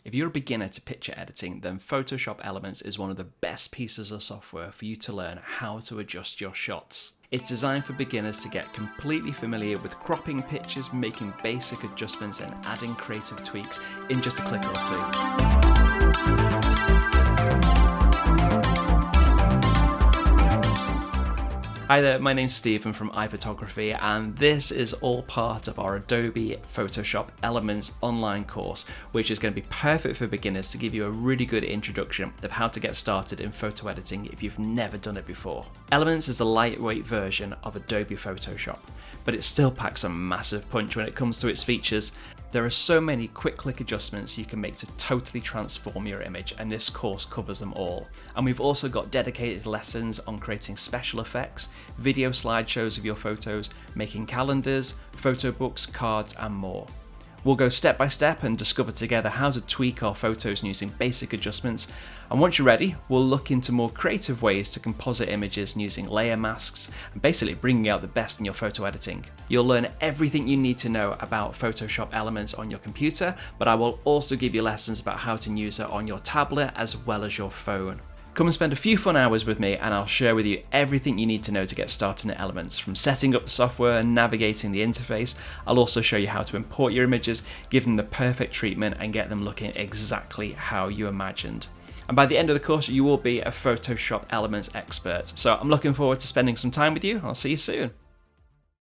If you're a beginner to picture editing, then Photoshop Elements is one of the best pieces of software for you to learn how to adjust your shots. It's designed for beginners to get completely familiar with cropping pictures, making basic adjustments and adding creative tweaks in just a click or two. Hi there, my name's Stephen from iPhotography, and this is all part of our Adobe Photoshop Elements online course, which is going to be perfect for beginners to give you a really good introduction of how to get started in photo editing if you've never done it before. Elements is a lightweight version of Adobe Photoshop, but it still packs a massive punch when it comes to its features. There are so many quick click adjustments you can make to totally transform your image, and this course covers them all. And we've also got dedicated lessons on creating special effects, video slideshows of your photos, making calendars, photo books, cards and more. We'll go step by step and discover together how to tweak our photos using basic adjustments, and once you're ready, we'll look into more creative ways to composite images using layer masks and basically bringing out the best in your photo editing. You'll learn everything you need to know about Photoshop Elements on your computer, but I will also give you lessons about how to use it on your tablet as well as your phone. Come and spend a few fun hours with me and I'll share with you everything you need to know to get started in Elements, from setting up the software and navigating the interface. I'll also show you how to import your images, give them the perfect treatment and get them looking exactly how you imagined. And by the end of the course, you will be a Photoshop Elements expert. So I'm looking forward to spending some time with you. I'll see you soon.